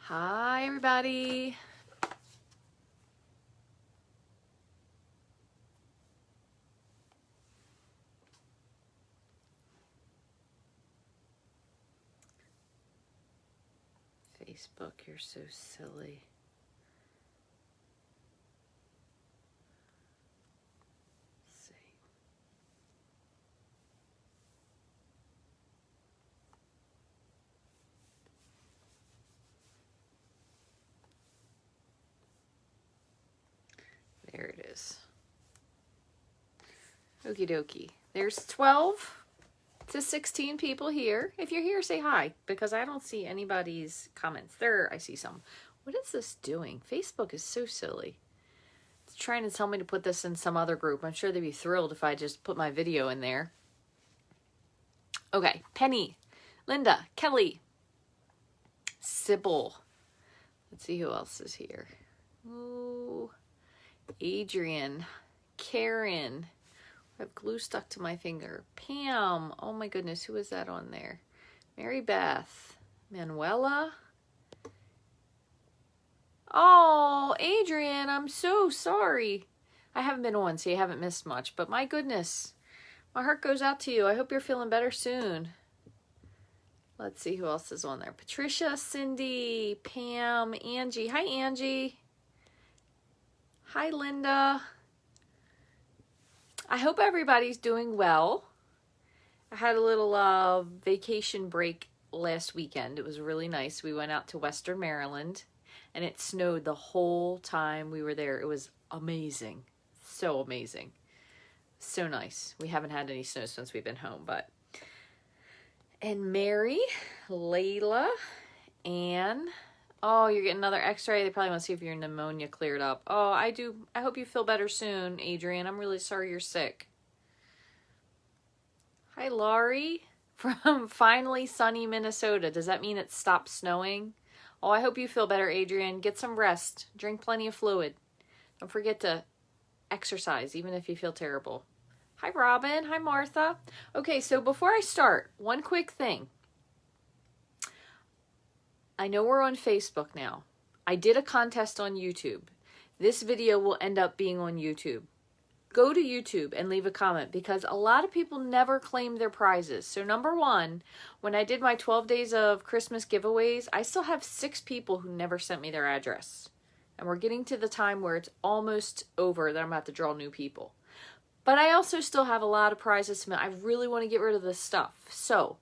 Hi, everybody. Facebook, you're so silly. Let's see. There it is. Okie dokie. There's 12 to 16 people here. If you're here, say hi, because I don't see anybody's comments. There, I see some. What is this doing? Facebook is so silly. It's trying to tell me to put this in some other group. I'm sure they'd be thrilled if I just put my video in there. Okay, Penny, Linda, Kelly, Sybil. Let's see who else is here. Ooh, Adrian, Karen. I have glue stuck to my finger. Pam. Oh my goodness, who is that on there? Mary Beth. Manuela. Oh, Adrian, I'm so sorry. I haven't been on, so you haven't missed much. But my goodness, my heart goes out to you. I hope you're feeling better soon. Let's see who else is on there. Patricia, Cindy, Pam, Angie. Hi, Angie. Hi, Linda. I hope everybody's doing well. I had a little vacation break last weekend. It was really nice. We went out to Western Maryland, and it snowed the whole time we were there. It was amazing. So amazing. So nice. We haven't had any snow since we've been home, but... And Mary, Layla, Anne... Oh, you're getting another x-ray. They probably want to see if your pneumonia cleared up. Oh, I do. I hope you feel better soon, Adrian. I'm really sorry you're sick. Hi, Laurie from finally sunny Minnesota. Does that mean it stopped snowing? Oh, I hope you feel better, Adrian. Get some rest. Drink plenty of fluid. Don't forget to exercise, even if you feel terrible. Hi, Robin. Hi, Martha. Okay, so before I start, one quick thing. I know we're on Facebook now. I did a contest on YouTube. This video will end up being on YouTube. Go to YouTube and leave a comment because a lot of people never claim their prizes. So number one, when I did my 12 days of Christmas giveaways, I still have 6 people who never sent me their address. And we're getting to the time where it's almost over that I'm going to have to draw new people. But I also still have a lot of prizes to make. I really want to get rid of this stuff. So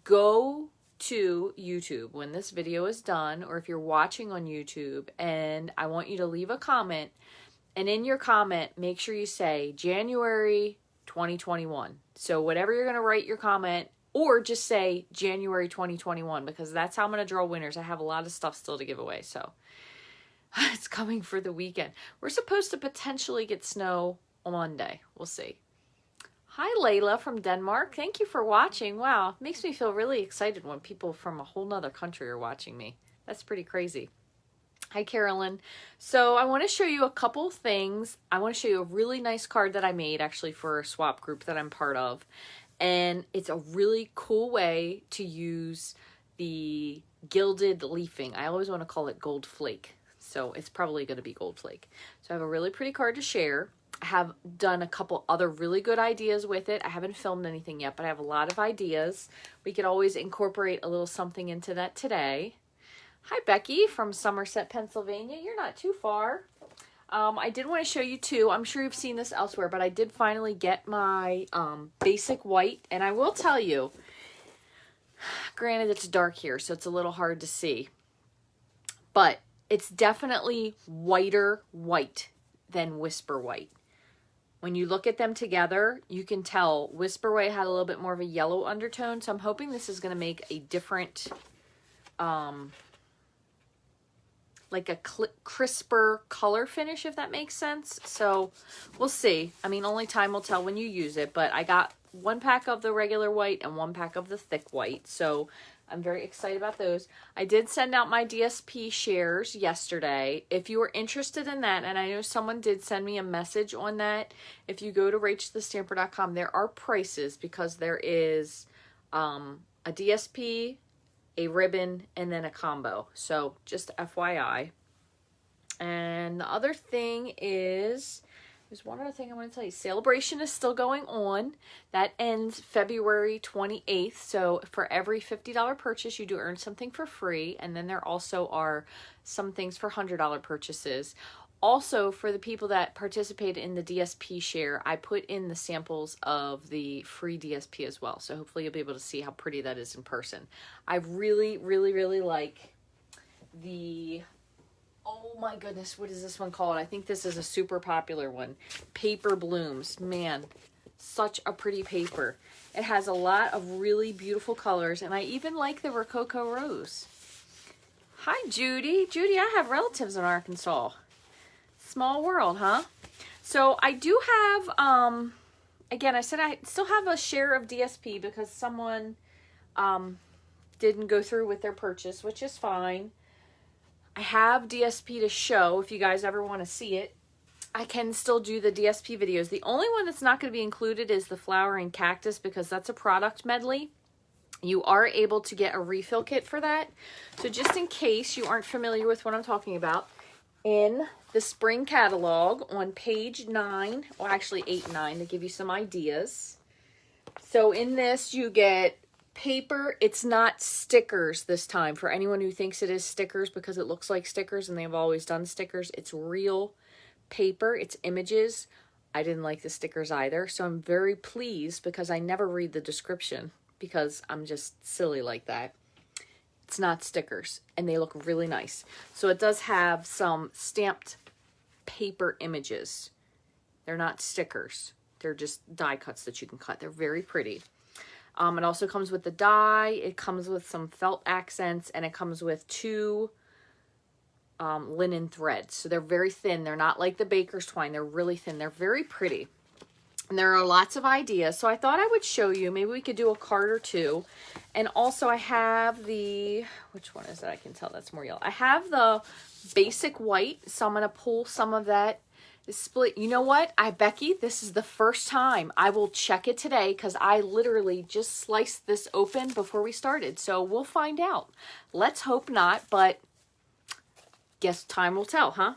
go to YouTube when this video is done, or if you're watching on YouTube, and I want you to leave a comment, and in your comment make sure you say January 2021. So whatever you're going to write your comment, or just say January 2021, because that's how I'm going to draw winners. I have a lot of stuff still to give away, so it's coming for the weekend. We're supposed to potentially get snow on Monday. We'll see. Hi, Layla from Denmark. Thank you for watching. Wow, makes me feel really excited when people from a whole nother country are watching me. That's pretty crazy. Hi, Carolyn. So I want to show you a couple of things. I want to show you a really nice card that I made actually for a swap group that I'm part of. And it's a really cool way to use the gilded leafing. I always want to call it gold flake. So it's probably going to be gold flake. So I have a really pretty card to share. I have done a couple other really good ideas with it. I haven't filmed anything yet, but I have a lot of ideas. We could always incorporate a little something into that today. Hi, Becky from Somerset, Pennsylvania. You're not too far. I did want to show you too. I'm sure you've seen this elsewhere, but I did finally get my basic white. And I will tell you, granted it's dark here, so it's a little hard to see, but it's definitely whiter white than Whisper White. When you look at them together, you can tell Whisper White had a little bit more of a yellow undertone. So I'm hoping this is going to make a different, like a crisper color finish, if that makes sense. So we'll see. I mean, only time will tell when you use it. But I got 1 pack of the regular white and 1 pack of the thick white. So I'm very excited about those. I did send out my DSP shares yesterday. If you are interested in that, and I know someone did send me a message on that, if you go to rachthestamper.com, there are prices because there is a DSP, a ribbon, and then a combo. So just FYI. And the other thing is, there's one other thing I want to tell you. Celebration is still going on. That ends February 28th. So for every $50 purchase, you do earn something for free. And then there also are some things for $100 purchases. Also, for the people that participate in the DSP share, I put in the samples of the free DSP as well. So hopefully you'll be able to see how pretty that is in person. I really, really, really like the, oh my goodness, what is this one called? I think this is a super popular one. Paper Blooms. Man, such a pretty paper. It has a lot of really beautiful colors, and I even like the Rococo Rose. Hi, Judy. Judy, I have relatives in Arkansas. Small world, huh? So I do have, again, I said I still have a share of DSP because someone didn't go through with their purchase, which is fine. I have DSP to show if you guys ever want to see it. I can still do the DSP videos. The only one that's not going to be included is the flowering cactus because that's a product medley. You are able to get a refill kit for that. So just in case you aren't familiar with what I'm talking about, in the spring catalog on page 9, or actually 8 and 9 to give you some ideas. So in this you get paper. It's not stickers this time for anyone who thinks it is stickers because it looks like stickers and they've always done stickers. It's real paper. It's images. I didn't like the stickers either, so I'm very pleased because I never read the description because I'm just silly like that. It's not stickers, and they look really nice. So it does have some stamped paper images. They're not stickers. They're just die cuts that you can cut. They're very pretty. It also comes with the die. It comes with some felt accents, and it comes with 2 linen threads. So they're very thin. They're not like the baker's twine. They're really thin. They're very pretty. And there are lots of ideas. So I thought I would show you. Maybe we could do a card or 2. And also I have the, which one is that? I can tell that's more yellow. I have the basic white. So I'm going to pull some of that split. You know what? Becky, this is the first time. I will check it today because I literally just sliced this open before we started. So we'll find out. Let's hope not, but guess time will tell, huh?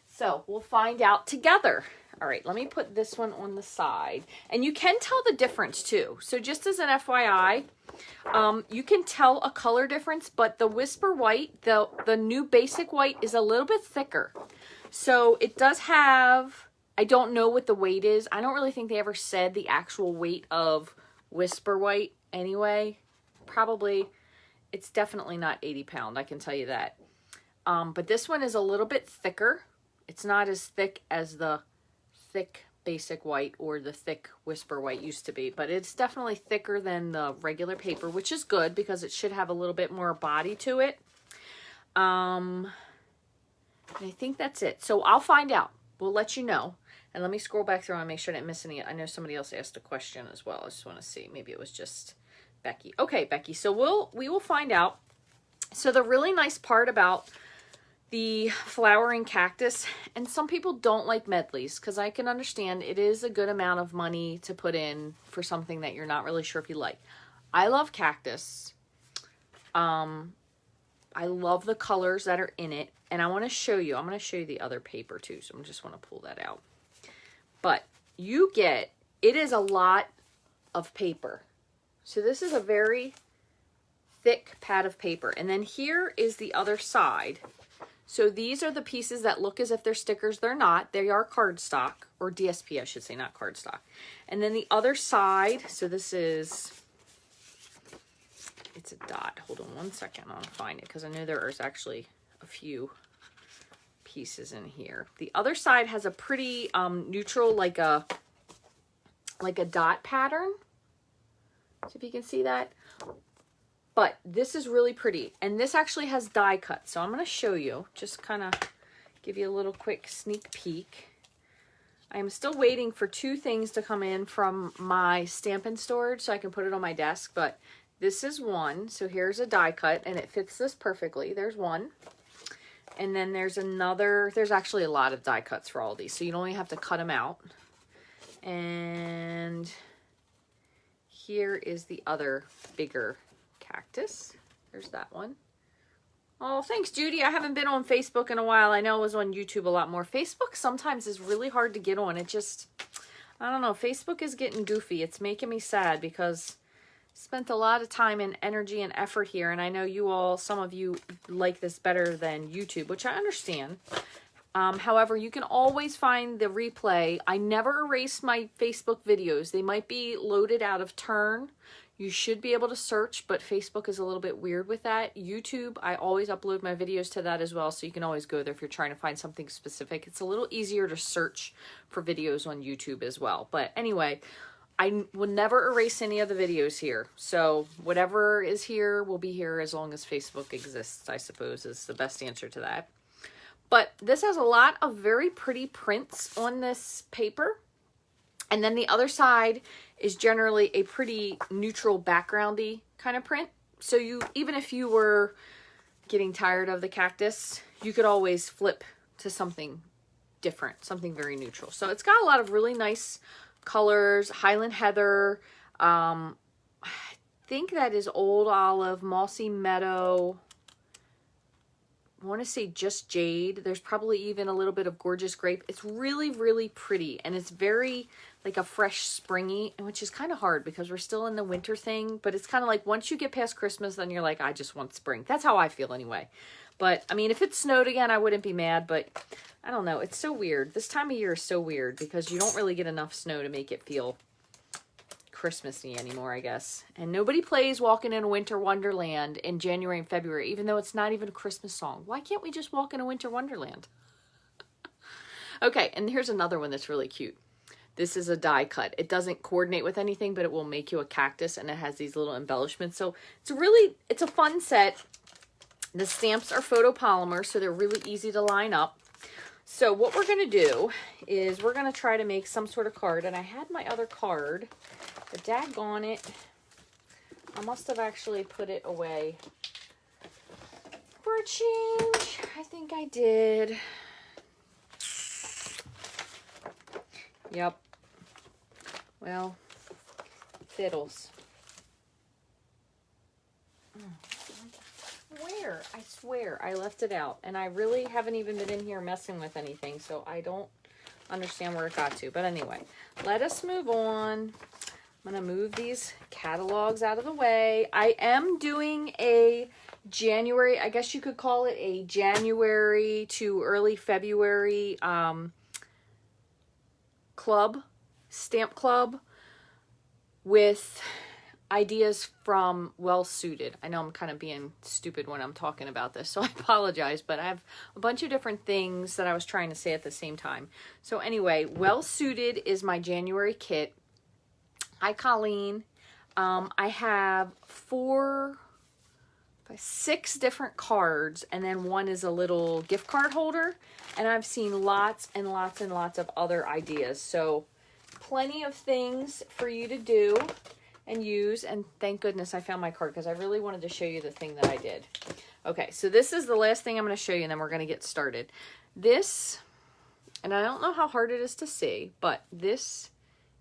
So we'll find out together. All right, let me put this one on the side. And you can tell the difference too. So just as an FYI, you can tell a color difference, but the Whisper White, the new basic white is a little bit thicker. So it does have, I don't know what the weight is. I don't really think they ever said the actual weight of Whisper White anyway. Probably, it's definitely not 80 pound, I can tell you that. But this one is a little bit thicker. It's not as thick as the thick basic white or the thick Whisper White used to be, but it's definitely thicker than the regular paper, which is good because it should have a little bit more body to it. And I think that's it. So I'll find out. We'll let you know. And let me scroll back through and make sure I didn't miss any. I know somebody else asked a question as well. I just want to see. Maybe it was just Becky. Okay, Becky. So we will find out. So the really nice part about the flowering cactus, and some people don't like medleys because I can understand it is a good amount of money to put in for something that you're not really sure if you like. I love cactus. I love the colors that are in it, and I want to show you. I'm going to show you the other paper too, so I just want to pull that out. But you get, it is a lot of paper. So this is a very thick pad of paper, and then here is the other side. So these are the pieces that look as if they're stickers. They're not. They are cardstock, or DSP, I should say, not cardstock. And then the other side, so this is, it's a dot. Hold on one second. I'll find it because I know there is actually a few pieces in here. The other side has a pretty neutral, like a dot pattern. So if you can see that. But this is really pretty, and this actually has die cut. So I'm going to show you, just kind of give you a little quick sneak peek. I am still waiting for 2 things to come in from my Stampin' storage so I can put it on my desk, but this is one. So here's a die cut, and it fits this perfectly. There's one. And then there's another. There's actually a lot of die cuts for all of these, so you don't only have to cut them out. And here is the other bigger cactus. There's that one. Oh, thanks, Judy. I haven't been on Facebook in a while. I know I was on YouTube a lot more. Facebook sometimes is really hard to get on. It just, I don't know. Facebook is getting goofy. It's making me sad because I spent a lot of time and energy and effort here. And I know you all, some of you like this better than YouTube, which I understand. However, you can always find the replay. I never erase my Facebook videos. They might be loaded out of turn. You should be able to search, but Facebook is a little bit weird with that. YouTube, I always upload my videos to that as well, so you can always go there if you're trying to find something specific. It's a little easier to search for videos on YouTube as well. But anyway, I will never erase any of the videos here. So whatever is here will be here as long as Facebook exists, I suppose, is the best answer to that. But this has a lot of very pretty prints on this paper. And then the other side is generally a pretty neutral backgroundy kind of print. So you, even if you were getting tired of the cactus, you could always flip to something different, something very neutral. So it's got a lot of really nice colors, Highland Heather. I think that is Old Olive, Mossy Meadow. I want to say just Jade. There's probably even a little bit of Gorgeous Grape. It's really, really pretty. And it's very like a fresh springy, which is kind of hard because we're still in the winter thing. But it's kind of like once you get past Christmas, then you're like, I just want spring. That's how I feel anyway. But I mean, if it snowed again, I wouldn't be mad. But I don't know. It's so weird. This time of year is so weird because you don't really get enough snow to make it feel Christmassy anymore, I guess. And nobody plays Walking in a Winter Wonderland in January and February, even though it's not even a Christmas song. Why can't we just walk in a winter wonderland? Okay, and here's another one that's really cute. This is a die cut. It doesn't coordinate with anything, but it will make you a cactus, and it has these little embellishments. So it's a fun set. The stamps are photopolymer, so they're really easy to line up. So what we're going to do is we're going to try to make some sort of card. And I had my other card, but daggone it, I must have actually put it away for a change. I think I did. Yep. Well, fiddles. Where? I swear I left it out, and I really haven't even been in here messing with anything, so I don't understand where it got to. But anyway, let us move on. I'm going to move these catalogs out of the way. I am doing a January, I guess you could call it a January to early February stamp club with ideas from Well Suited. I know I'm kind of being stupid when I'm talking about this, so I apologize, but I have a bunch of different things that I was trying to say at the same time. So anyway, Well Suited is my January kit. Hi, Colleen. I have 6 different cards, and then one is a little gift card holder, and I've seen lots and lots and lots of other ideas. So plenty of things for you to do and use, and thank goodness I found my card because I really wanted to show you the thing that I did. Okay, so this is the last thing I'm going to show you, and then we're going to get started. This, and I don't know how hard it is to see, but this,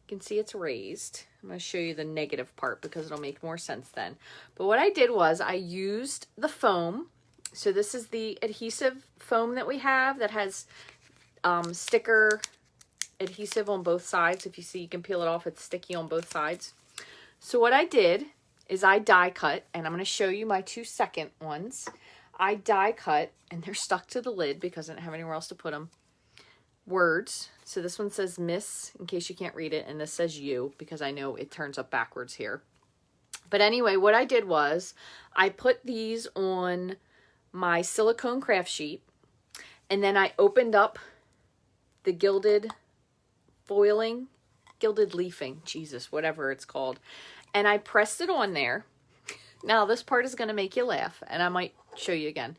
you can see it's raised. I'm going to show you the negative part because it'll make more sense then. But what I did was I used the foam. So this is the adhesive foam that we have that has sticker adhesive on both sides. If you see, you can peel it off. It's sticky on both sides. So what I did is I die cut, and I'm going to show you my 2 second ones. I die cut, and they're stuck to the lid because I didn't have anywhere else to put them. Words. So this one says Miss, in case you can't read it, and this says You, because I know it turns up backwards here. But anyway, what I did was I put these on my silicone craft sheet, and then I opened up the gilded foiling, gilded leafing, Jesus, whatever it's called. And I pressed it on there. Now this part is going to make you laugh, and I might show you again.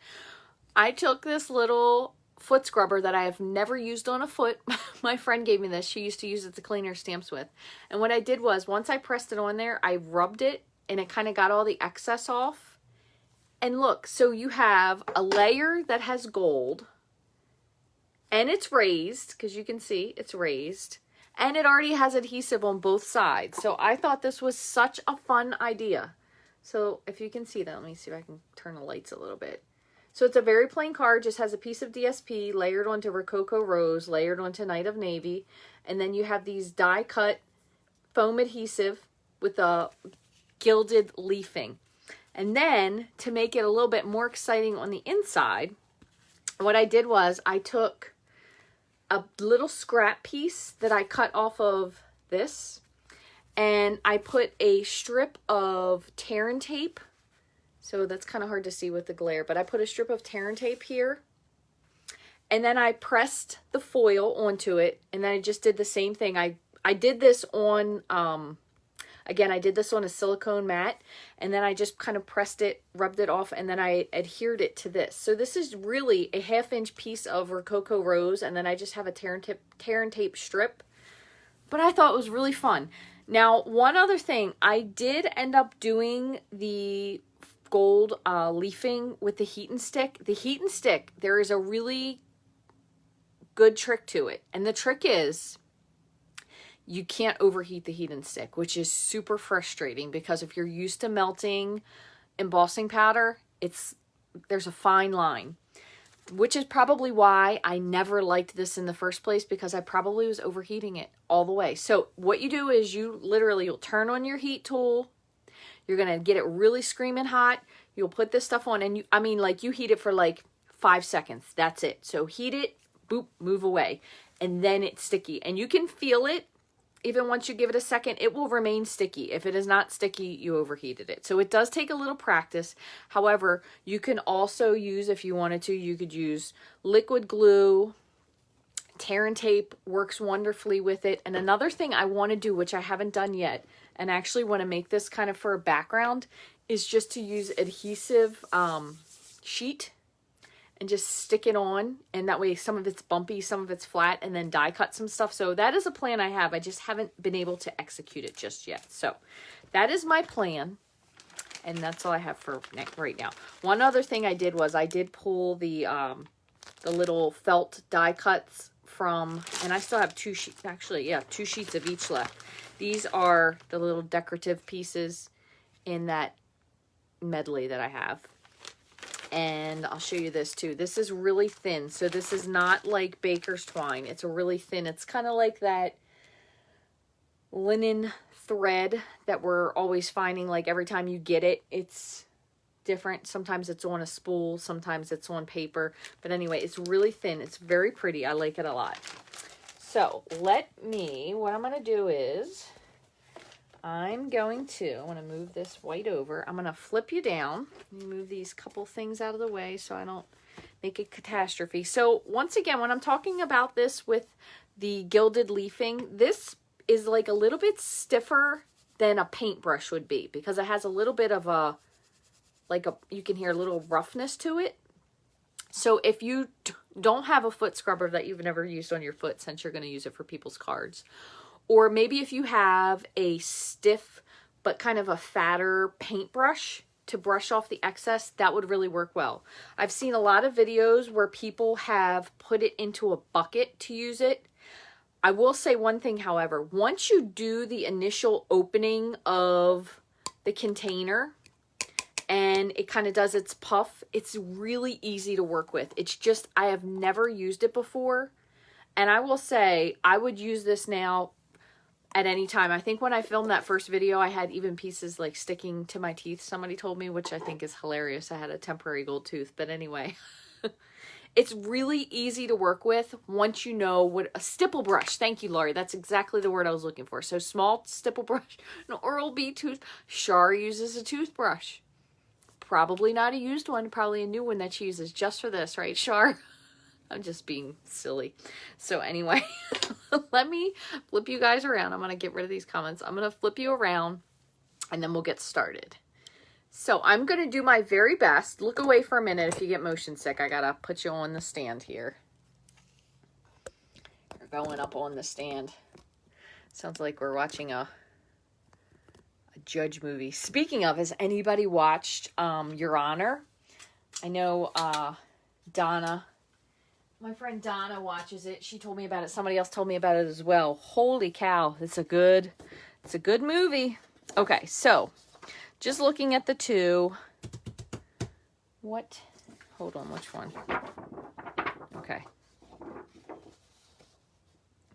I took this little foot scrubber that I have never used on a foot. My friend gave me this. She used to use it to clean her stamps with. And what I did was once I pressed it on there, I rubbed it, and it kind of got all the excess off. And look, so you have a layer that has gold, and it's raised, because you can see it's raised. And it already has adhesive on both sides. So I thought this was such a fun idea. So if you can see that, let me see if I can turn the lights a little bit. So it's a very plain card, just has a piece of DSP layered onto Rococo Rose, layered onto Night of Navy, and then you have these die cut foam adhesive with a gilded leafing. And then to make it a little bit more exciting on the inside, what I did was I took a little scrap piece that I cut off of this, and I put a strip of tear and tape. So that's kind of hard to see with the glare, but I put a strip of tear and tape here, and then I pressed the foil onto it, and then I just did the same thing. I did this on, again, I did this on a silicone mat, and then I just kind of pressed it, rubbed it off, and then I adhered it to this. So this is really a 1/2-inch piece of Rococo Rose, and then I just have a tear and tape strip, but I thought it was really fun. Now, one other thing, I did end up doing the gold leafing with the heat and stick. The heat and stick, there is a really good trick to it. And the trick is you can't overheat the heat and stick, which is super frustrating because if you're used to melting embossing powder, there's a fine line, which is probably why I never liked this in the first place, because I probably was overheating it all the way. So what you do is you'll turn on your heat tool. You're going to get it really screaming hot. You'll put this stuff on, and you heat it for like 5 seconds. That's it. So heat it, boop, move away. And then it's sticky. And you can feel it. Even once you give it a second, it will remain sticky. If it is not sticky, you overheated it. So it does take a little practice. However, you can also use, if you wanted to, you could use liquid glue. Tear and tape works wonderfully with it. And another thing I want to do, which I haven't done yet, and I actually want to make this kind of for a background, is just to use adhesive sheet and just stick it on, and that way some of it's bumpy, some of it's flat, and then die cut some stuff. So that is a plan I have. I just haven't been able to execute it just yet. So that is my plan, and that's all I have for right now. One other thing I did was I did pull the little felt die cuts from, and I still have 2 sheets, actually, yeah, 2 sheets of each left. These are the little decorative pieces in that medley that I have. And I'll show you this too. This is really thin. So this is not like baker's twine. It's really thin. It's kind of like that linen thread that we're always finding, like every time you get it, it's different. Sometimes it's on a spool, sometimes it's on paper. But anyway, it's really thin. It's very pretty. I like it a lot. So what I'm going to do is I want to move this white over. I'm going to flip you down. Let me move these couple things out of the way so I don't make a catastrophe. So once again, when I'm talking about this with the gilded leafing, this is like a little bit stiffer than a paintbrush would be, because it has a little bit of you can hear a little roughness to it. So if you don't have a foot scrubber that you've never used on your foot, since you're going to use it for people's cards, or maybe if you have a stiff but kind of a fatter paintbrush to brush off the excess, that would really work well. I've seen a lot of videos where people have put it into a bucket to use it. I will say one thing, however, once you do the initial opening of the container and it kind of does its puff, it's really easy to work with. It's just, I have never used it before. And I will say, I would use this now at any time. I think when I filmed that first video, I had even pieces like sticking to my teeth, somebody told me, which I think is hilarious. I had a temporary gold tooth, but anyway. It's really easy to work with once you know what a stipple brush. Thank you, Laurie. That's exactly the word I was looking for. So small stipple brush, an Oral-B tooth. Char uses a toothbrush. Probably not a used one, probably a new one that she uses just for this, right, Char? I'm just being silly. So anyway, let me flip you guys around. I'm going to get rid of these comments. I'm going to flip you around and then we'll get started. So I'm going to do my very best. Look away for a minute if you get motion sick. I got to put you on the stand here. You're going up on the stand. Sounds like we're watching a judge movie. Speaking of, has anybody watched Your Honor? I know Donna, my friend Donna, watches it. She told me about it. Somebody else told me about it as well. Holy cow, it's a good movie. Okay, so just looking at the two. What? Hold on, which one? Okay.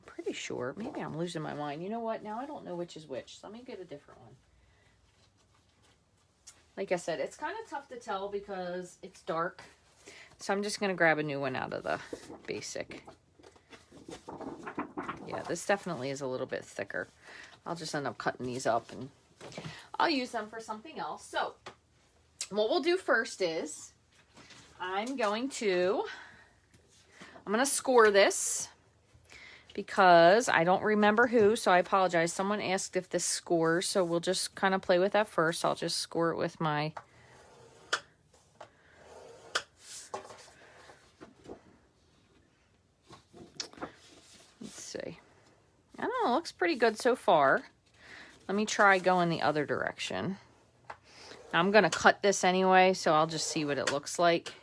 Pretty sure. Maybe I'm losing my mind. You know what? Now I don't know which is which. So let me get a different one. Like I said, it's kind of tough to tell because it's dark. So I'm just going to grab a new one out of the basic. Yeah, this definitely is a little bit thicker. I'll just end up cutting these up and I'll use them for something else. So what we'll do first is I'm going to score this because I don't remember who, so I apologize. Someone asked if this scores, so we'll just kind of play with that first. I'll just score it with my see. I don't know, it looks pretty good so far. Let me try going the other direction. Now, I'm going to cut this anyway, so I'll just see what it looks like.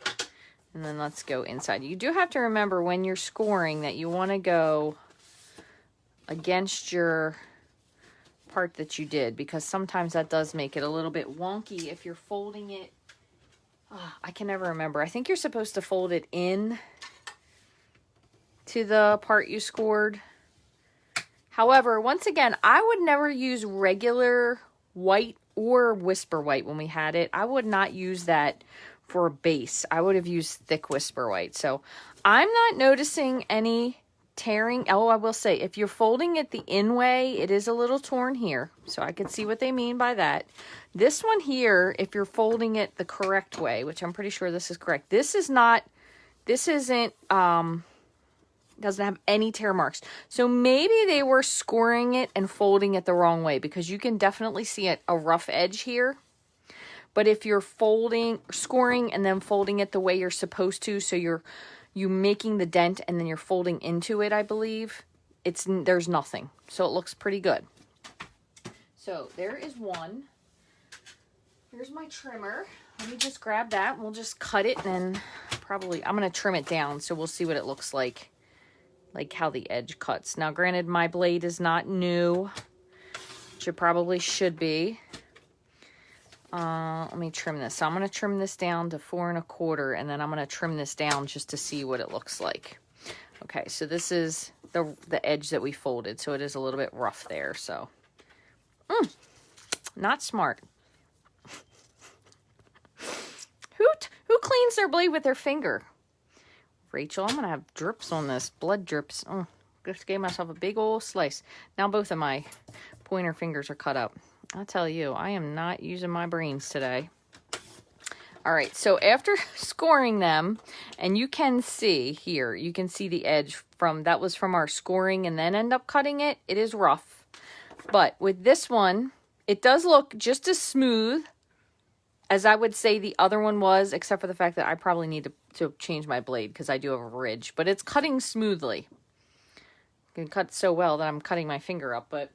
And then let's go inside. You do have to remember when you're scoring that you want to go against your part that you did, because sometimes that does make it a little bit wonky if you're folding it. Oh, I can never remember. I think you're supposed to fold it in to the part you scored. However, once again, I would never use regular white or Whisper White when we had it. I would not use that for a base. I would have used thick Whisper White. So I'm not noticing any tearing. Oh, I will say, if you're folding it the in way, it is a little torn here. So I could see what they mean by that. This one here, if you're folding it the correct way, which I'm pretty sure this is correct. This isn't, doesn't have any tear marks. So maybe they were scoring it and folding it the wrong way, because you can definitely see a rough edge here. But if you're scoring and then folding it the way you're supposed to, so you're making the dent and then you're folding into it, I believe, there's nothing. So it looks pretty good. So there is one. Here's my trimmer. Let me just grab that. We'll just cut it, and probably I'm going to trim it down, so we'll see what it looks like how the edge cuts. Now, granted, my blade is not new, which it probably should be. Let me trim this. So I'm going to trim this down to 4 1/4, and then I'm going to trim this down just to see what it looks like. Okay, so this is the edge that we folded, so it is a little bit rough there. So, not smart. Who cleans their blade with their finger? Rachel, I'm going to have drips on this. Blood drips. Oh, just gave myself a big old slice. Now both of my pointer fingers are cut up. I'll tell you, I am not using my brains today. All right, so after scoring them, and you can see here, you can see the edge that was from our scoring and then end up cutting it. It is rough. But with this one, it does look just as smooth as I would say the other one was, except for the fact that I probably need to change my blade because I do have a ridge. But it's cutting smoothly. It can cut so well that I'm cutting my finger up. But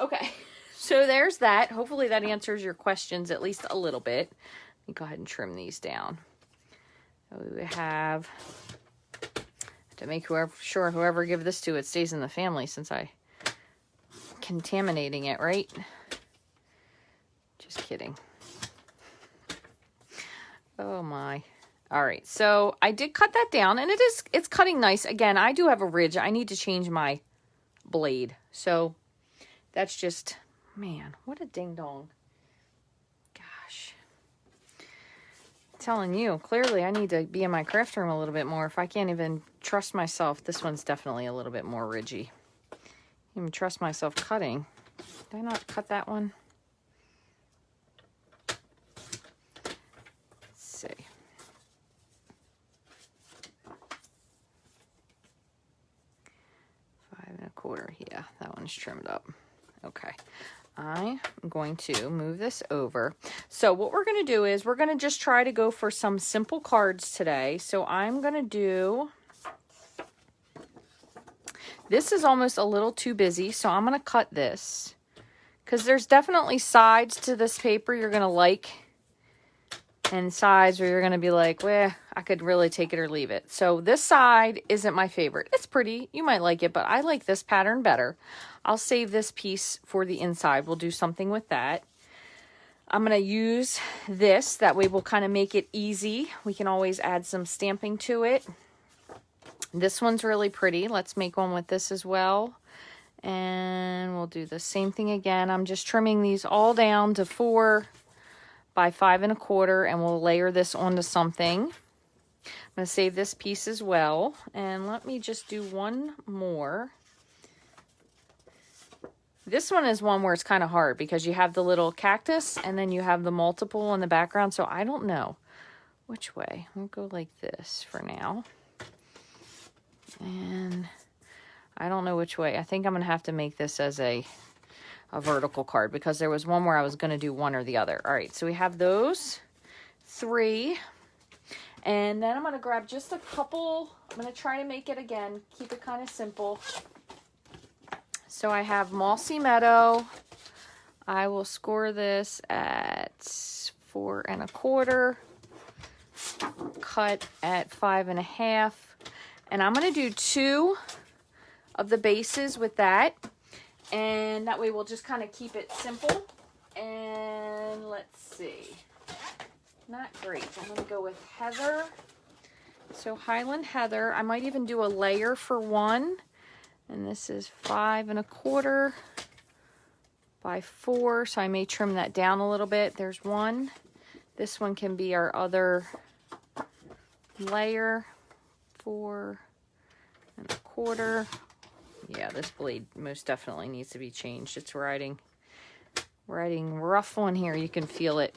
okay, so there's that. Hopefully that answers your questions at least a little bit. Let me go ahead and trim these down. We have to make sure whoever give this to, it stays in the family, since I'm contaminating it, right? Just kidding. Oh my. All right, so I did cut that down, and it's cutting nice. Again, I do have a ridge. I need to change my blade. So that's just, man, what a ding dong. Gosh. I'm telling you, clearly I need to be in my craft room a little bit more. If I can't even trust myself, this one's definitely a little bit more ridgy. Even trust myself cutting. Did I not cut that one? See. 5 1/4. Yeah, that one's trimmed up. Okay. I'm going to move this over. So what we're going to do is we're going to just try to go for some simple cards today. So I'm going to do, this is almost a little too busy, so I'm going to cut this because there's definitely sides to this paper you're going to like, and sides where you're going to be like, well, I could really take it or leave it. So this side isn't my favorite. It's pretty. You might like it, but I like this pattern better. I'll save this piece for the inside. We'll do something with that. I'm going to use this. That way we'll kind of make it easy. We can always add some stamping to it. This one's really pretty. Let's make one with this as well. And we'll do the same thing again. I'm just trimming these all down to 4 by 5 1/4, and we'll layer this onto something. I'm going to save this piece as well. And let me just do one more. This one is one where it's kind of hard because you have the little cactus and then you have the multiple in the background. So I don't know which way. We'll go like this for now. And I don't know which way. I think I'm going to have to make this as a vertical card because there was one where I was going to do one or the other. All right, so we have those 3. And then I'm going to grab just a couple. I'm going to try to make it again. Keep it kind of simple. So I have Mossy Meadow. I will score this at 4 1/4. Cut at 5 1/2. And I'm going to do 2 of the bases with that. And that way we'll just kind of keep it simple. And let's see. Not great. I'm going to go with Heather. So Highland Heather. I might even do a layer for one. And this is 5 1/4 by 4. So I may trim that down a little bit. There's one. This one can be our other layer. 4 1/4. Yeah, this blade most definitely needs to be changed. It's riding rough on here. You can feel it.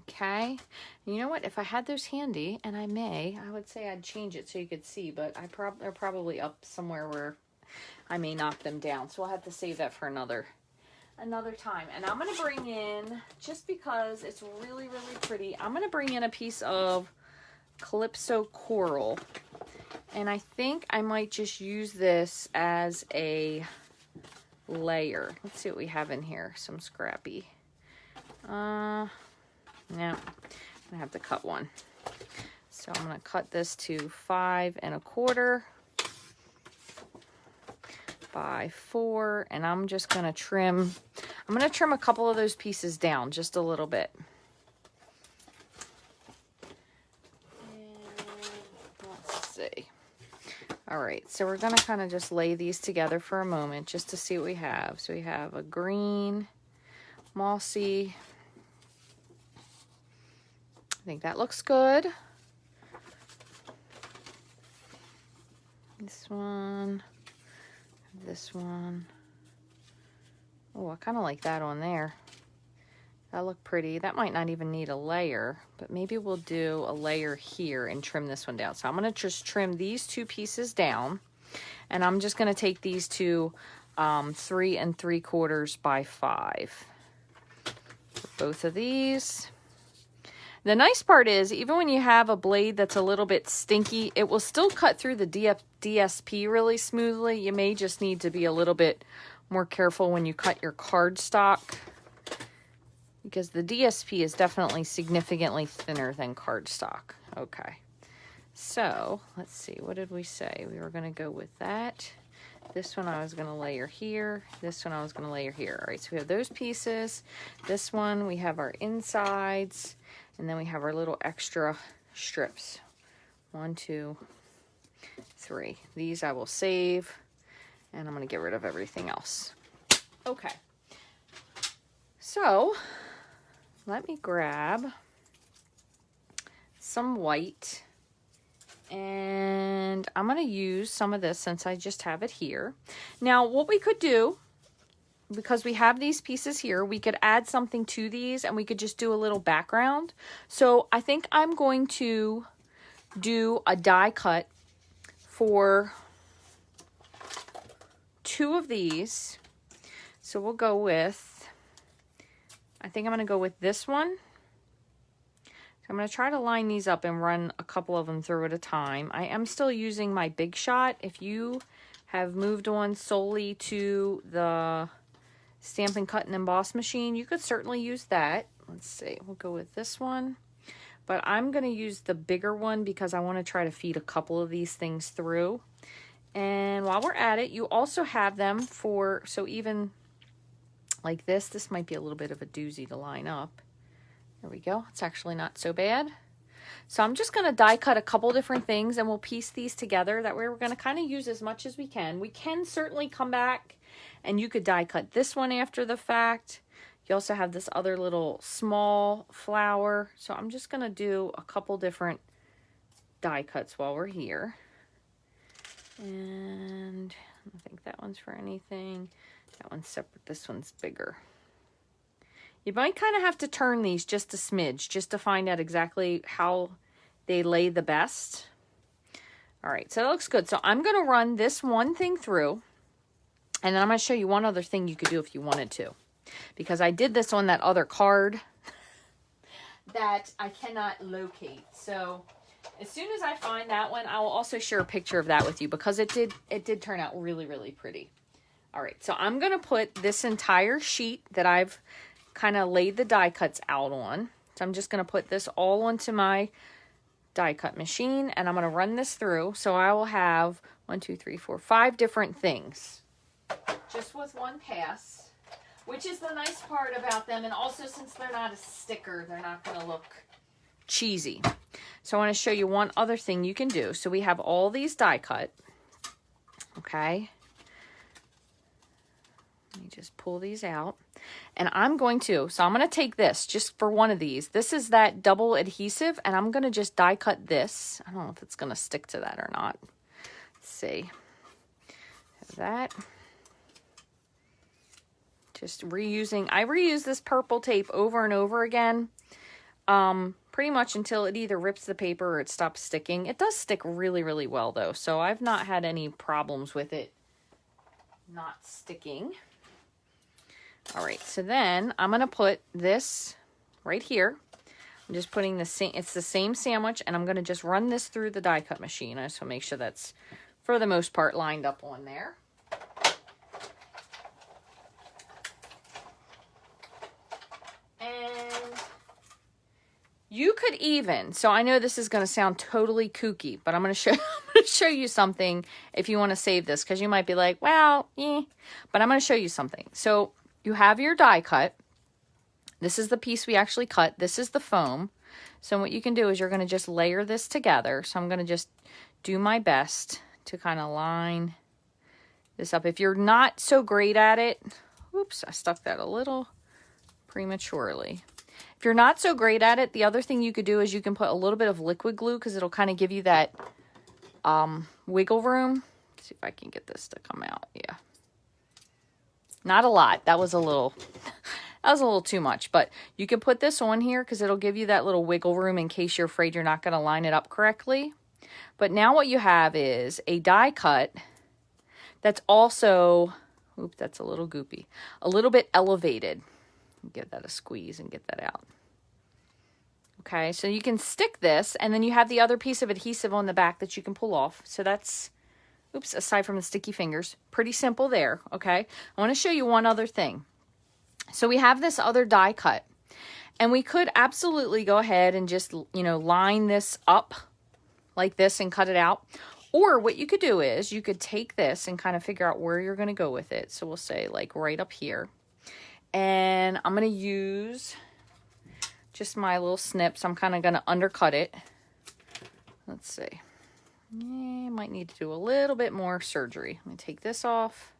Okay. And you know what? If I had those handy, and I would say I'd change it so you could see, but they're probably up somewhere where I may knock them down. So I'll have to save that for another time. And I'm going to bring in, just because it's really, really pretty, I'm going to bring in a piece of Calypso Coral. And I think I might just use this as a layer. Let's see what we have in here. Some scrappy. No, I'm gonna have to cut one. So I'm gonna cut this to 5 1/4 by 4, and I'm just gonna trim. I'm gonna trim a couple of those pieces down just a little bit. And let's see. All right, so we're gonna kind of just lay these together for a moment just to see what we have. So we have a green, mossy. I think that looks good. This one. Oh, I kind of like that on there. That looked pretty. That might not even need a layer, but maybe we'll do a layer here and trim this one down. So I'm going to just trim these 2 pieces down, and I'm just going to take these to 3 3/4 by 5. Both of these. The nice part is, even when you have a blade that's a little bit stinky, it will still cut through the DSP really smoothly. You may just need to be a little bit more careful when you cut your cardstock, because the DSP is definitely significantly thinner than cardstock. Okay, so let's see. What did we say? We were going to go with that. This one I was going to layer here. This one I was going to layer here. All right, so we have those pieces. This one, we have our insides. And then we have our little extra strips. 1, 2, 3. These I will save. And I'm going to get rid of everything else. Okay. So, let me grab some white. And I'm going to use some of this since I just have it here. Now, what we could do, because we have these pieces here, we could add something to these and we could just do a little background. So I think I'm going to do a die cut for 2 of these. So we'll go with, I think I'm going to go with this one. So I'm going to try to line these up and run a couple of them through at a time. I am still using my Big Shot. If you have moved on solely to the Stampin' Cut and Emboss machine, you could certainly use that. Let's see, we'll go with this one. But I'm going to use the bigger one because I want to try to feed a couple of these things through. And while we're at it, you also have them for, so even like this. This might be a little bit of a doozy to line up. There we go. It's actually not so bad. So I'm just going to die cut a couple different things and we'll piece these together. That way we're going to kind of use as much as we can. We can certainly come back and you could die cut this one after the fact. You also have this other little small flower. So I'm just going to do a couple different die cuts while we're here. And I don't think that one's for anything. That one's separate. This one's bigger. You might kind of have to turn these just a smidge just to find out exactly how they lay the best. All right, so that looks good. So I'm going to run this one thing through, and then I'm going to show you one other thing you could do if you wanted to, because I did this on that other card that I cannot locate. So as soon as I find that one, I will also share a picture of that with you because it did turn out really, really pretty. All right, so I'm going to put this entire sheet that I've kind of laid the die cuts out on. So I'm just going to put this all onto my die cut machine and I'm going to run this through. So I will have 1, 2, 3, 4, 5 different things just with one pass, which is the nice part about them. And also since they're not a sticker, they're not going to look cheesy. So I want to show you one other thing you can do. So we have all these die cut. Okay. Let me just pull these out. And I'm going to take this just for one of these. This is that double adhesive, and I'm going to just die cut this. I don't know if it's going to stick to that or not. Let's see. Have that. Just reusing. I reuse this purple tape over and over again. Pretty much until it either rips the paper or it stops sticking. It does stick really, really well, though. So I've not had any problems with it not sticking. All right, so then I'm going to put this right here. I'm just putting the same, it's the same sandwich, and I'm going to just run this through the die cut machine. I just want to make sure that's, for the most part, lined up on there. And you could even, so I know this is going to sound totally kooky, but I'm going to show you something if you want to save this, because you might be like, well, but I'm going to show you something. So you have your die cut. This is the piece we actually cut. This is the foam. So what you can do is you're going to just layer this together. So I'm going to just do my best to kind of line this up. If you're not so great at it, oops, I stuck that a little prematurely. If you're not so great at it, the other thing you could do is you can put a little bit of liquid glue because it'll kind of give you that wiggle room. Let's see if I can get this to come out. Yeah. Not a lot. That was a little too much, but you can put this on here because it'll give you that little wiggle room in case you're afraid you're not going to line it up correctly. But now what you have is a die cut that's also, oops, that's a little goopy, a little bit elevated. Give that a squeeze and get that out. Okay, so you can stick this, and then you have the other piece of adhesive on the back that you can pull off. So that's, oops, aside from the sticky fingers, pretty simple there, okay? I want to show you one other thing. So we have this other die cut, and we could absolutely go ahead and just, line this up like this and cut it out. Or what you could do is you could take this and kind of figure out where you're going to go with it. So we'll say like right up here. And I'm going to use just my little snips. I'm kind of going to undercut it. Let's see. Yeah, might need to do a little bit more surgery. I'm going to take this off.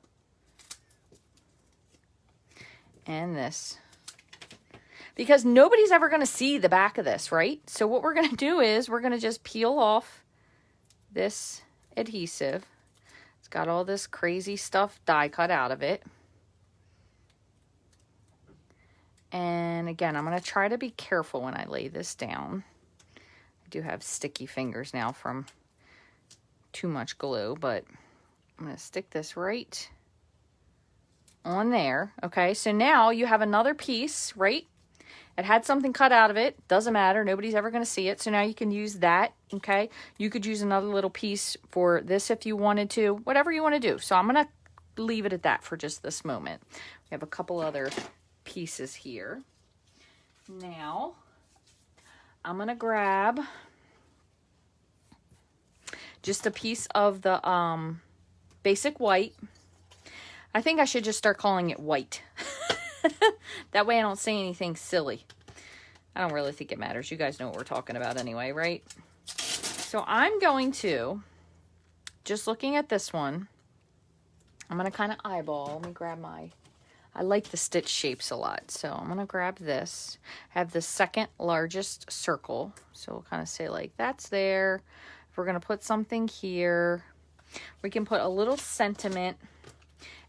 And this. Because nobody's ever going to see the back of this, right? So what we're going to do is we're going to just peel off this adhesive. It's got all this crazy stuff die cut out of it. And again, I'm going to try to be careful when I lay this down. I do have sticky fingers now from too much glue, but I'm going to stick this right on there. Okay, so now you have another piece, right? It had something cut out of it. Doesn't matter. Nobody's ever going to see it. So now you can use that, okay? You could use another little piece for this if you wanted to. Whatever you want to do. So I'm going to leave it at that for just this moment. We have a couple other pieces here. Now, I'm going to grab just a piece of the basic white. I think I should just start calling it white. That way I don't say anything silly. I don't really think it matters. You guys know what we're talking about anyway, right? So I'm going to, just looking at this one, I'm going to kind of eyeball. Let me grab my, I like the stitch shapes a lot. So I'm going to grab this, have the second largest circle. So we'll kind of say like, that's there. If we're going to put something here, we can put a little sentiment.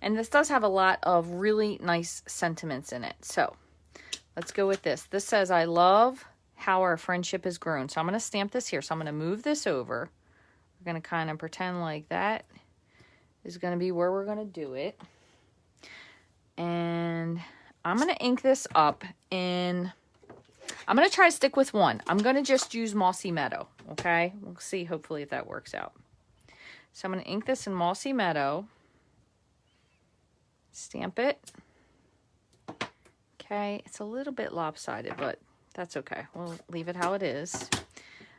And this does have a lot of really nice sentiments in it. So let's go with this. This says, I love how our friendship has grown. So I'm going to stamp this here. So I'm going to move this over. We're going to kind of pretend like that is going to be where we're going to do it. And I'm going to ink this up in, I'm going to try to stick with one. I'm going to just use Mossy Meadow. Okay. We'll see hopefully if that works out. So I'm going to ink this in Mossy Meadow. Stamp it. Okay, it's a little bit lopsided, but that's okay. We'll leave it how it is.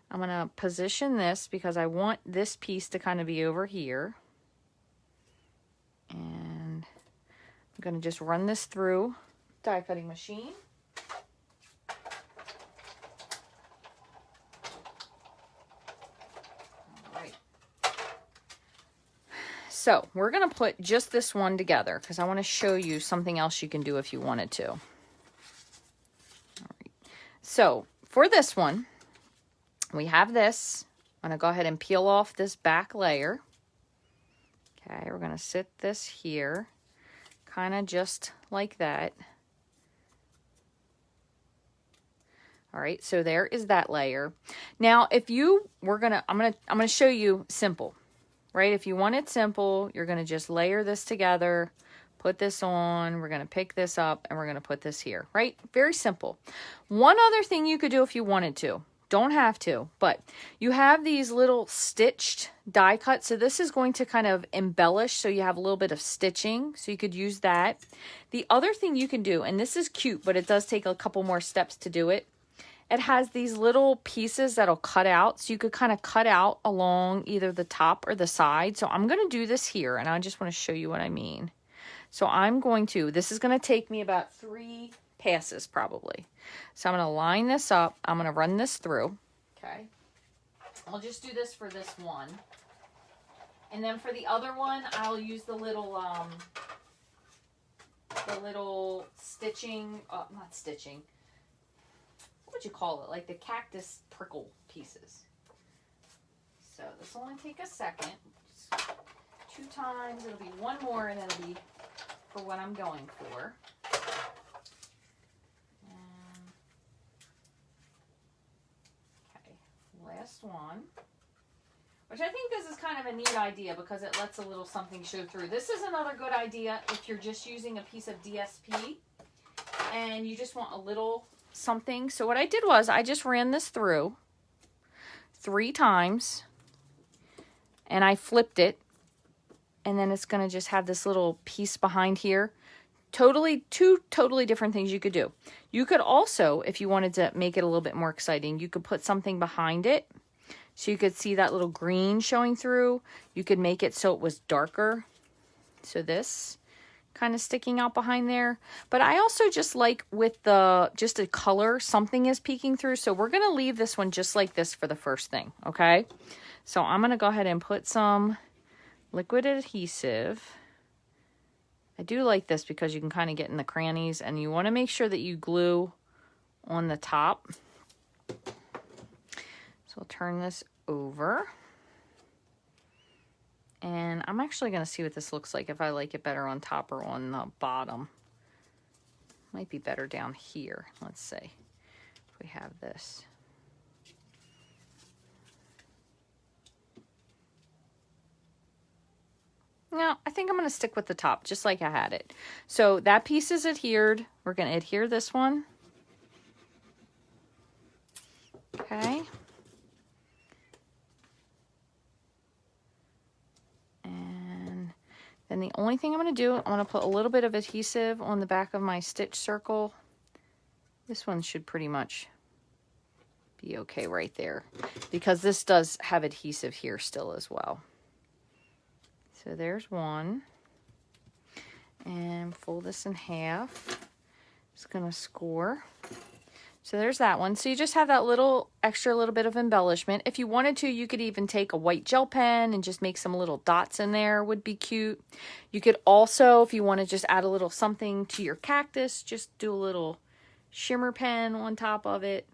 I'm going to position this because I want this piece to kind of be over here. And I'm going to just run this through die cutting machine. So we're going to put just this one together because I want to show you something else you can do if you wanted to. All right. So for this one, we have this. I'm going to go ahead and peel off this back layer. Okay, we're going to sit this here, kind of just like that. All right, so there is that layer. Now, if you were I'm gonna show you simple. Right, if you want it simple, you're going to just layer this together, put this on, we're going to pick this up, and we're going to put this here, right? Very simple. One other thing you could do if you wanted to, don't have to, but you have these little stitched die cuts, so this is going to kind of embellish, so you have a little bit of stitching, so you could use that. The other thing you can do, and this is cute, but it does take a couple more steps to do it, it has these little pieces that'll cut out. So you could kind of cut out along either the top or the side. So I'm going to do this here. And I just want to show you what I mean. So I'm going to, this is going to take me about 3 passes probably. So I'm going to line this up. I'm going to run this through. Okay. I'll just do this for this one. And then for the other one, I'll use the little stitching, not stitching. What would you call it? Like the cactus prickle pieces. So this will only take a second. Just 2 times. It'll be 1 more and it'll be for what I'm going for. Okay, last one. Which I think this is kind of a neat idea because it lets a little something show through. This is another good idea if you're just using a piece of DSP and you just want a little something. So what I did was I just ran this through 3 times and I flipped it, and then it's going to just have this little piece behind here. 2 totally different things you could do. You could also, if you wanted to make it a little bit more exciting, you could put something behind it so you could see that little green showing through. You could make it so it was darker, so this kind of sticking out behind there. But I also just like with just a color, something is peeking through. So we're going to leave this one just like this for the first thing. Okay. So I'm going to go ahead and put some liquid adhesive. I do like this because you can kind of get in the crannies, and you want to make sure that you glue on the top. So I'll turn this over. And I'm actually going to see what this looks like, if I like it better on top or on the bottom. Might be better down here. Let's see if we have this. No, I think I'm going to stick with the top, just like I had it. So that piece is adhered. We're going to adhere this one. Okay. Then the only thing I'm going to do, I'm going to put a little bit of adhesive on the back of my stitch circle. This one should pretty much be okay right there, because this does have adhesive here still as well. So there's one. And fold this in half. Just gonna score. So there's that one. So you just have that little little bit of embellishment. If you wanted to, you could even take a white gel pen and just make some little dots in there, would be cute. You could also, if you want to just add a little something to your cactus, just do a little shimmer pen on top of it.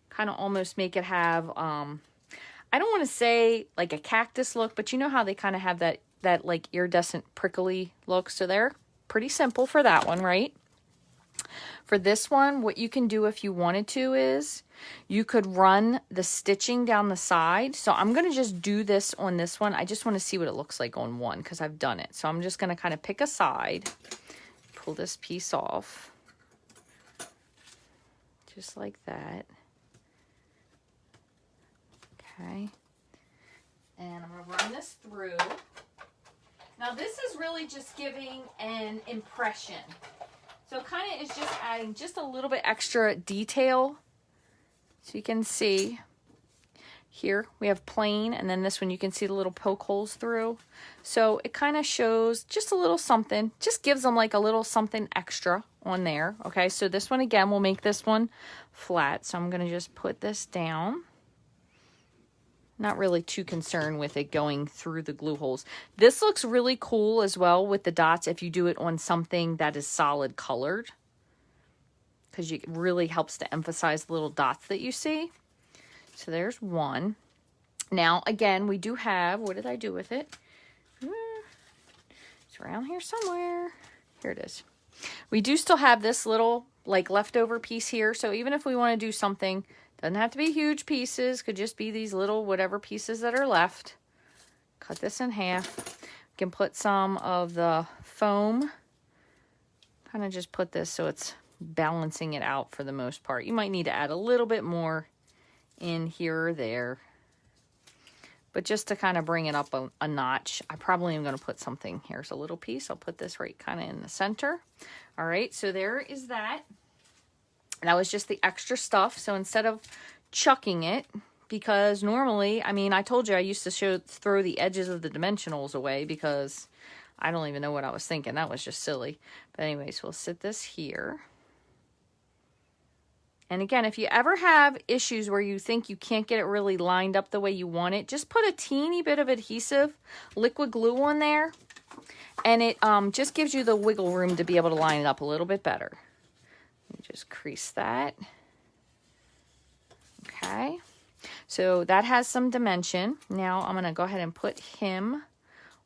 Kind of almost make it have, I don't want to say like a cactus look, but you know how they kind of have that like iridescent prickly look. So they're pretty simple for that one, right? For this one, what you can do if you wanted to is you could run the stitching down the side. So I'm going to just do this on this one. I just want to see what it looks like on one because I've done it. So I'm just going to kind of pick a side, pull this piece off, just like that. Okay. And I'm going to run this through. Now this is really just giving an impression. So kind of is just adding just a little bit extra detail. So you can see here we have plain, and then this one you can see the little poke holes through. So it kind of shows just a little something, just gives them like a little something extra on there. Okay, so this one again, we'll make this one flat. So I'm going to just put this down. Not really too concerned with it going through the glue holes. This looks really cool as well with the dots if you do it on something that is solid colored, because it really helps to emphasize the little dots that you see. So there's one. Now again, we do have, what did I do with it? It's around here somewhere. Here it is. We do still have this little like leftover piece here. So even if we want to do something, doesn't have to be huge pieces, could just be these little whatever pieces that are left. Cut this in half. We can put some of the foam. Kind of just put this so it's balancing it out for the most part. You might need to add a little bit more in here or there. But just to kind of bring it up a notch, I probably am going to put something. Here's a little piece. I'll put this right kind of in the center. All right, so there is that. That was just the extra stuff. So instead of chucking it, because normally, I mean, I told you I used to throw the edges of the dimensionals away because I don't even know what I was thinking. That was just silly. But anyways, we'll sit this here. And again, if you ever have issues where you think you can't get it really lined up the way you want it, just put a teeny bit of adhesive, liquid glue on there. And it just gives you the wiggle room to be able to line it up a little bit better. Just crease that. Okay, so that has some dimension. Now I'm going to go ahead and put him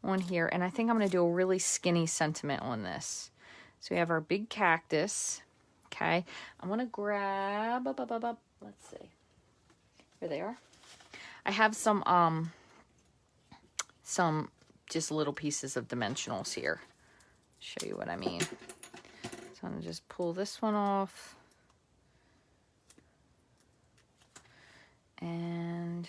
on here, and I think I'm going to do a really skinny sentiment on this. So we have our big cactus. Okay, I'm going to grab, let's see, here they are. I have some just little pieces of dimensionals here. Show you what I mean. So I'm going to just pull this one off. And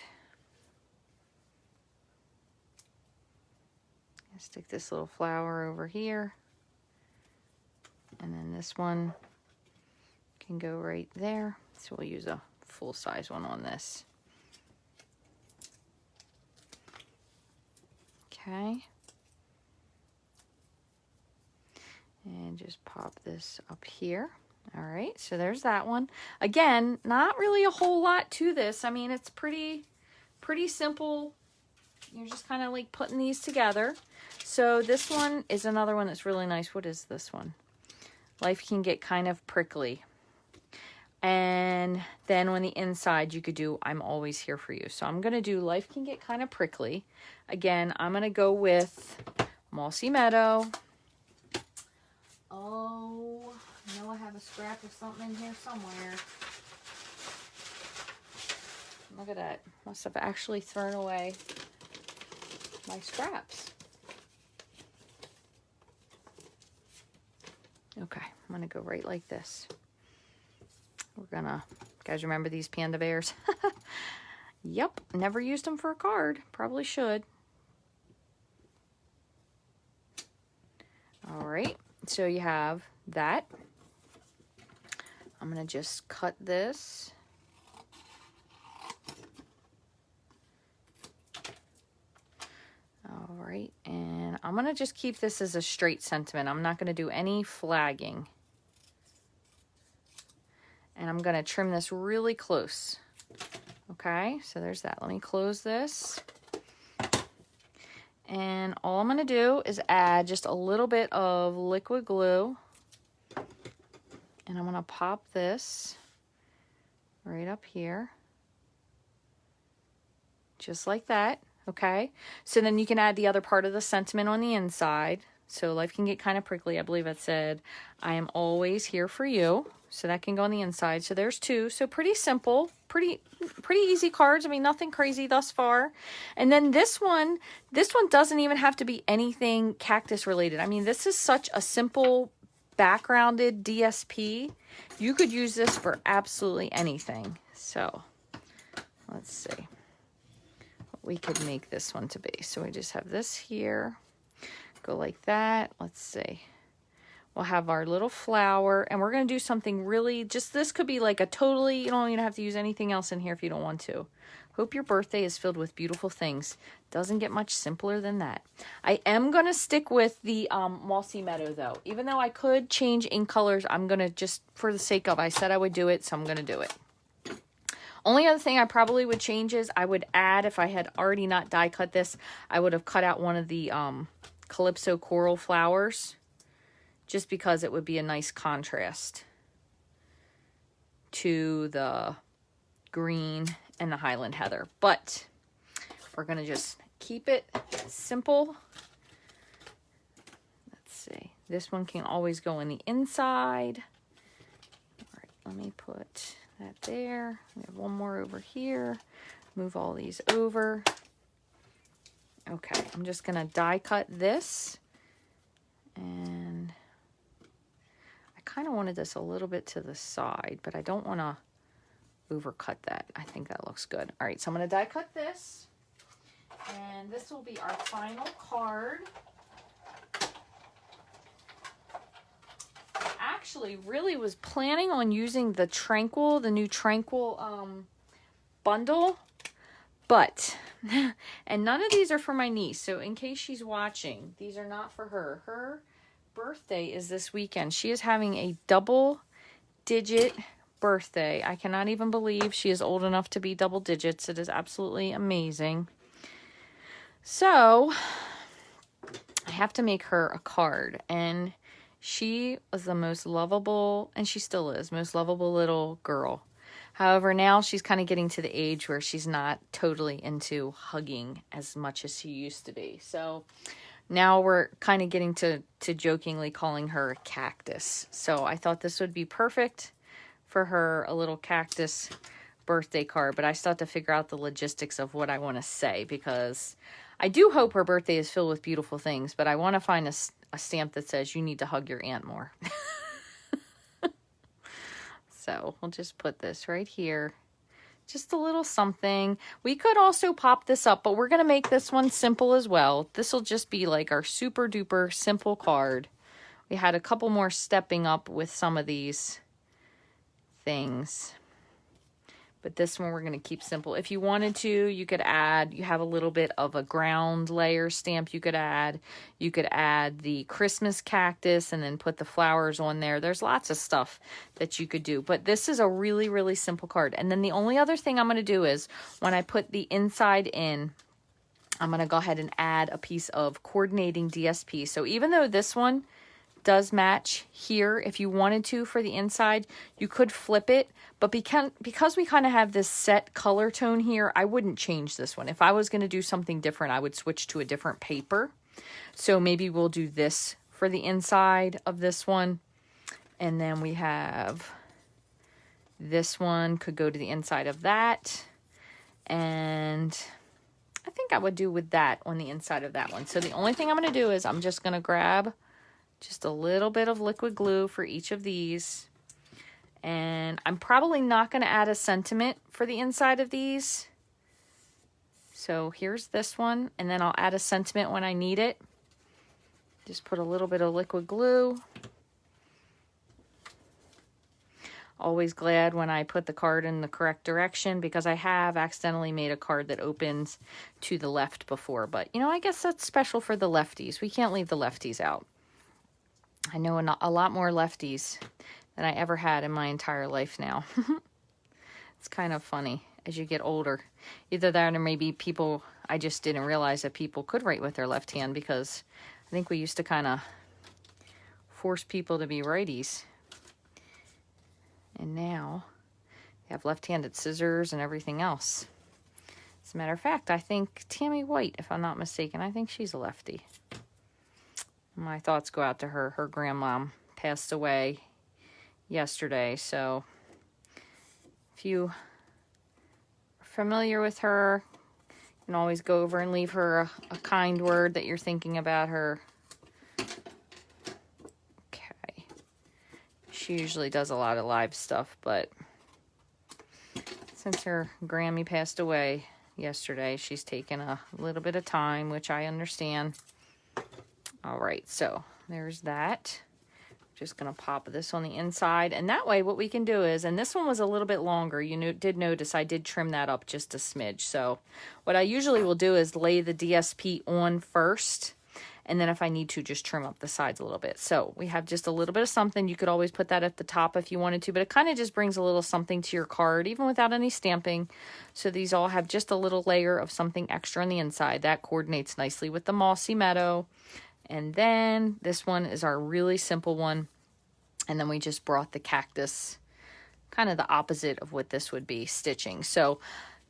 stick this little flower over here. And then this one can go right there. So we'll use a full size one on this. Okay. And just pop this up here. All right, so there's that one. Again, not really a whole lot to this. I mean, it's pretty simple. You're just kind of like putting these together. So this one is another one that's really nice. What is this one? Life can get kind of prickly. And then on the inside, you could do I'm always here for you. So I'm going to do life can get kind of prickly. Again, I'm going to go with Mossy Meadow. Oh, I know I have a scrap of something in here somewhere. Look at that. Must have actually thrown away my scraps. Okay, I'm going to go right like this. We're going to, guys, remember these panda bears? Yep, never used them for a card. Probably should. All right. So you have that. I'm going to just cut this. All right, and I'm going to just keep this as a straight sentiment. I'm not going to do any flagging. And I'm going to trim this really close. Okay, so there's that. Let me close this. And all I'm going to do is add just a little bit of liquid glue. And I'm going to pop this right up here. Just like that, okay? So then you can add the other part of the sentiment on the inside. So life can get kind of prickly. I believe it said, I am always here for you. So that can go on the inside. So there's two. So pretty simple, pretty easy cards. I mean, nothing crazy thus far. And then this one doesn't even have to be anything cactus related. I mean, this is such a simple backgrounded DSP. You could use this for absolutely anything. So let's see what we could make this one to be. So we just have this here. Go like that. Let's see. We'll have our little flower, and we're going to do something really, just this could be like a totally, you don't even have to use anything else in here if you don't want to. Hope your birthday is filled with beautiful things. Doesn't get much simpler than that. I am going to stick with the Mossy Meadow though. Even though I could change ink colors, I'm going to just, for the sake of, I said I would do it, so I'm going to do it. Only other thing I probably would change is I would add, if I had already not die cut this, I would have cut out one of the Calypso coral flowers, just because it would be a nice contrast to the green and the Highland Heather. But we're going to just keep it simple. Let's see. This one can always go in the inside. All right, let me put that there. We have one more over here. Move all these over. Okay, I'm just going to die cut this. And I kind of wanted this a little bit to the side, but I don't want to overcut that. I think that looks good. All right, so I'm going to die cut this. And this will be our final card. I actually really was planning on using the Tranquil, the new Tranquil bundle. But, and none of these are for my niece. So in case she's watching, these are not for her. Her birthday is this weekend. She is having a double-digit birthday. I cannot even believe she is old enough to be double digits. It is absolutely amazing. So I have to make her a card, and she was the most lovable, and she still is, most lovable little girl. However, now she's kind of getting to the age where she's not totally into hugging as much as she used to be. So now we're kind of getting to jokingly calling her a cactus. So I thought this would be perfect for her, a little cactus birthday card. But I still have to figure out the logistics of what I want to say, because I do hope her birthday is filled with beautiful things. But I want to find a stamp that says you need to hug your aunt more. So we'll just put this right here. Just a little something. We could also pop this up, but we're going to make this one simple as well. This will just be like our super duper simple card. We had a couple more stepping up with some of these things. But this one we're going to keep simple. If you wanted to, you could add, you have a little bit of a ground layer stamp you could add. You could add the Christmas cactus and then put the flowers on there. There's lots of stuff that you could do. But this is a really, really simple card. And then the only other thing I'm going to do is when I put the inside in, I'm going to go ahead and add a piece of coordinating DSP. So even though this one does match here, if you wanted to for the inside, you could flip it. But because we kind of have this set color tone here, I wouldn't change this one. If I was going to do something different, I would switch to a different paper. So maybe we'll do this for the inside of this one. And then we have this one could go to the inside of that. And I think I would do with that on the inside of that one. So the only thing I'm going to do is I'm just going to grab just a little bit of liquid glue for each of these. And I'm probably not going to add a sentiment for the inside of these. So here's this one, and then I'll add a sentiment when I need it. Just put a little bit of liquid glue. Always glad when I put the card in the correct direction, because I have accidentally made a card that opens to the left before. But, you know, I guess that's special for the lefties. We can't leave the lefties out. I know a lot more lefties than I ever had in my entire life now. It's kind of funny as you get older. Either that or maybe people, I just didn't realize that people could write with their left hand, because I think we used to kind of force people to be righties. And now they have left-handed scissors and everything else. As a matter of fact, I think Tammy White, if I'm not mistaken, I think she's a lefty. My thoughts go out to her. Her grandmom passed away yesterday, so if you are familiar with her, you can always go over and leave her a kind word that you're thinking about her. Okay. She usually does a lot of live stuff, but since her Grammy passed away yesterday, she's taken a little bit of time, which I understand. All right, so there's that. Just going to pop this on the inside, and that way what we can do is, and this one was a little bit longer, you did notice I did trim that up just a smidge. So what I usually will do is lay the DSP on first, and then if I need to, just trim up the sides a little bit. So we have just a little bit of something. You could always put that at the top if you wanted to, but it kind of just brings a little something to your card, even without any stamping. So these all have just a little layer of something extra on the inside. That coordinates nicely with the Mossy Meadow. And then this one is our really simple one. And then we just brought the cactus, kind of the opposite of what this would be, stitching. So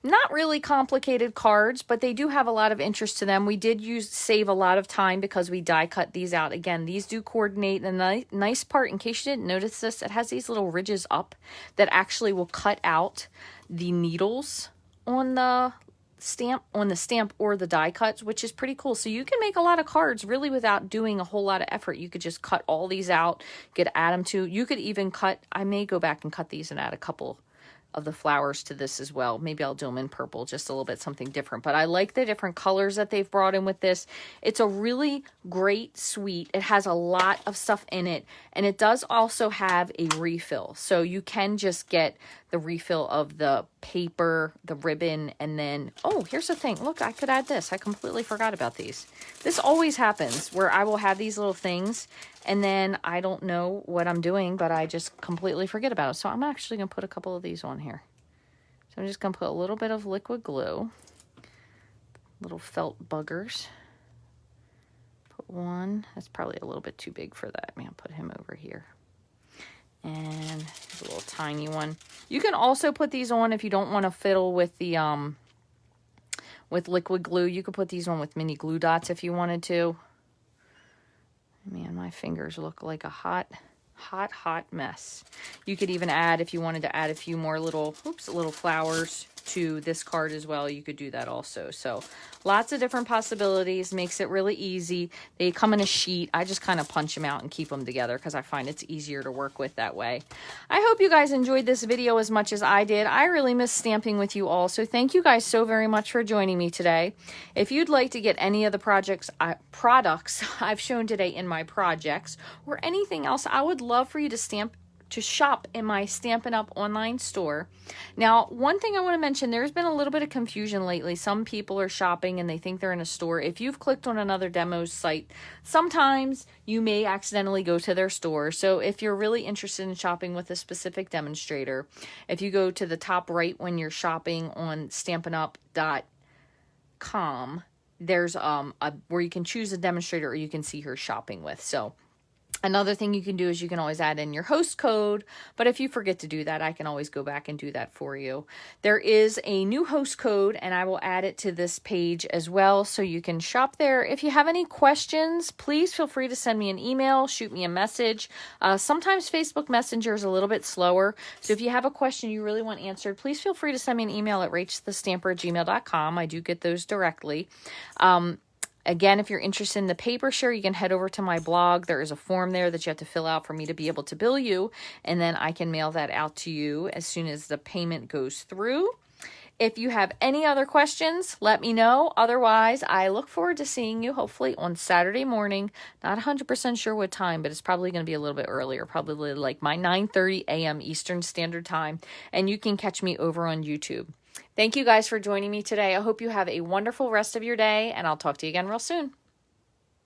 not really complicated cards, but they do have a lot of interest to them. We did save a lot of time because we die cut these out. Again, these do coordinate. The nice part, in case you didn't notice this, it has these little ridges up that actually will cut out the needles on the stamp or the die cuts, which is pretty cool. So you can make a lot of cards really without doing a whole lot of effort. You could just cut all these out, add them to, you could even cut, I may go back and cut these and add a couple of the flowers to this as well. Maybe I'll do them in purple, just a little bit something different. But I like the different colors that they've brought in with this. It's a really great suite. It has a lot of stuff in it, and it does also have a refill. So you can just get the refill of the paper, the ribbon, and then, oh, here's the thing. Look, I could add this. I completely forgot about these. This always happens where I will have these little things, and then I don't know what I'm doing, but I just completely forget about it. So I'm actually going to put a couple of these on here. So I'm just going to put a little bit of liquid glue, little felt buggers. Put one. That's probably a little bit too big for that. I'm going to put him over here. And a little tiny one. You can also put these on if you don't want to fiddle with the with liquid glue. You could put these on with mini glue dots if you wanted to. Man, my fingers look like a hot mess. You could even add, if you wanted to add a few more little flowers to this card as well, you could do that also. So lots of different possibilities, makes it really easy. They come in a sheet. I just kind of punch them out and keep them together because I find it's easier to work with that way. I hope you guys enjoyed this video as much as I did. I really miss stamping with you all, so thank you guys so very much for joining me today. If you'd like to get any of the products I've shown today in my projects, or anything else, I would love for you to shop in my Stampin' Up online store. Now, one thing I want to mention, there's been a little bit of confusion lately. Some people are shopping and they think they're in a store. If you've clicked on another demo site, sometimes you may accidentally go to their store. So if you're really interested in shopping with a specific demonstrator, if you go to the top right when you're shopping on StampinUp.com, there's where you can choose a demonstrator or you can see her shopping with. So another thing you can do is you can always add in your host code, but if you forget to do that, I can always go back and do that for you. There is a new host code, and I will add it to this page as well, so you can shop there. If you have any questions, please feel free to send me an email, shoot me a message. Sometimes Facebook Messenger is a little bit slower, so if you have a question you really want answered, please feel free to send me an email at rachthestamper@gmail.com. I do get those directly. Again, if you're interested in the paper share, you can head over to my blog. There is a form there that you have to fill out for me to be able to bill you, and then I can mail that out to you as soon as the payment goes through. If you have any other questions, let me know. Otherwise, I look forward to seeing you hopefully on Saturday morning. Not 100% sure what time, but it's probably going to be a little bit earlier, probably like my 9:30 a.m. Eastern Standard Time, and you can catch me over on YouTube. Thank you guys for joining me today. I hope you have a wonderful rest of your day, and I'll talk to you again real soon.